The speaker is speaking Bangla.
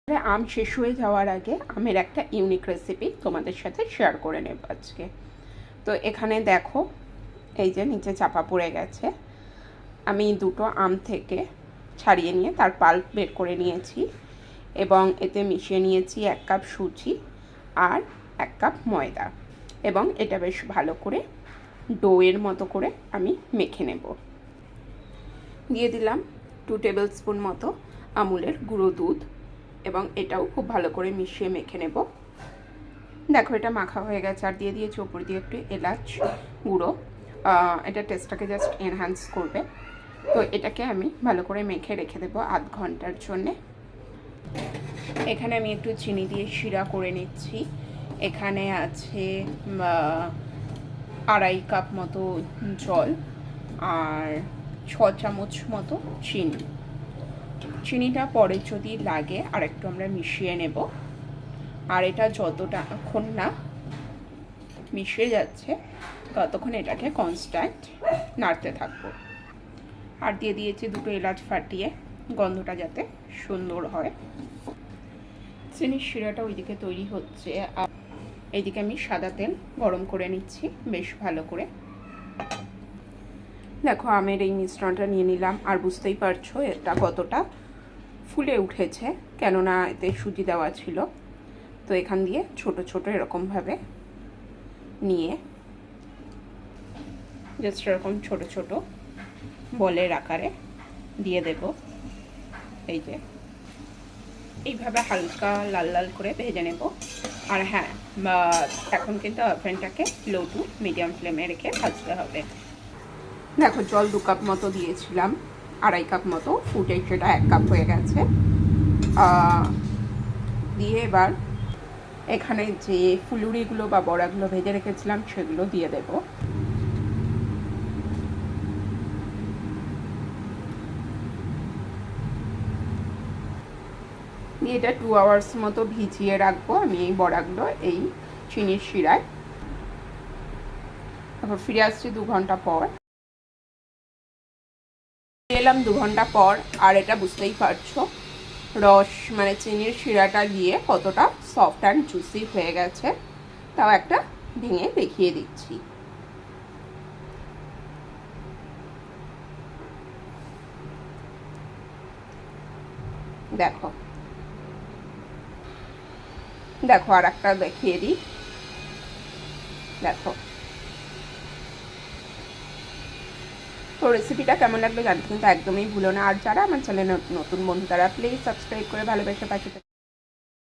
আম শেষ হয়ে যাওয়ার আগে আমের একটা ইউনিক রেসিপি তোমাদের সাথে শেয়ার করে নেব আজকে। তো এখানে দেখো, এই যে নিচে চাপা পড়ে গেছে। আমি দুটো আম থেকে ছাড়িয়ে নিয়ে তার পাল্প বের করে নিয়েছি এবং এতে মিশিয়ে নিয়েছি 1 কাপ সুজি আর 1 কাপ ময়দা, এবং এটা বেশ ভালো করে ডোয়ের মতো করে আমি মেখে নেব। দিয়ে দিলাম 2 টেবিল স্পুন মতো আমুলের গুঁড়ো দুধ, এবং এটাও খুব ভালো করে মিশিয়ে মেখে নেব। দেখো, এটা মাখা হয়ে গেছে। আর দিয়ে দিয়েছি ওপর দিয়ে একটু এলাচ গুঁড়ো, এটা টেস্টটাকে জাস্ট এনহ্যান্স করবে। তো এটাকে আমি ভালো করে মেখে রেখে দেবো আধ ঘন্টার জন্যে। এখানে আমি একটু চিনি দিয়ে শিরা করে নিচ্ছি। এখানে আছে 2.5 কাপ মতো জল আর 6 চামচ মতো চিনি। চিনিটা পরে যদি লাগে আর একটু আমরা মিশিয়ে নেব। আর এটা যতক্ষণ না মিশে যাচ্ছে ততক্ষণ এটাকে কনস্ট্যান্ট নাড়তে থাকবো। আর দিয়ে দিয়েছি 2টো এলাচ ফাটিয়ে, গন্ধটা যাতে সুন্দর হয়। চিনির শিরাটা ওইদিকে তৈরি হচ্ছে, আর এইদিকে আমি সাদা তেল গরম করে নিচ্ছি বেশ ভালো করে। দেখো, আমের এই মিশ্রণটা নিয়ে নিলাম, আর বুঝতেই পারছো এটা কতটা ফুলে উঠেছে, কেননা এতে সুজি দেওয়া ছিল। তো এখান দিয়ে ছোট ছোট এরকমভাবে নিয়ে জাস্ট এরকম ছোট ছোট বলের আকারে দিয়ে দেব। এই যে এইভাবে হালকা লাল লাল করে ভেজে নেব। আর হ্যাঁ, এখন কিন্তু ওভেনটাকে লো টু মিডিয়াম ফ্লেমে রেখে ভাজতে হবে। দেখো, জল 2 কাপ মতো দিয়েছিলাম, 2.5 কাপ মতো ফুটে সেটা 1 কাপ হয়ে গেছে। দিয়ে এবার এখানে যে ফুলুরিগুলো বা বড়াগুলো ভেজে রেখেছিলাম সেগুলো দিয়ে দেব। দিয়ে এটা 2 আওয়ার্স মতো ভিজিয়ে রাখবো আমি এই বড়াগুলো এই চিনির শিরায়। তারপর ফিরে আসছি 2 ঘন্টা পর। এলাম 2 ঘন্টা পর, আর এটা বুঝতেই পারছো রস মানে চিনির শিরাটা গিয়ে কতটা সফট অ্যান্ড জুসি হয়ে গেছে। তাও একটা ভেঙে দেখিয়ে দিচ্ছি। দেখো দেখো, আর একটা দেখিয়ে দিই। দেখো, তো রেসিপিটা কেমন লাগলো জানতে কিন্তু একদমই ভুলো না। আর যারা আমার চ্যানেলে নতুন বন্ধু, তারা প্লিজ সাবস্ক্রাইব করে ভালোবেসে পাশে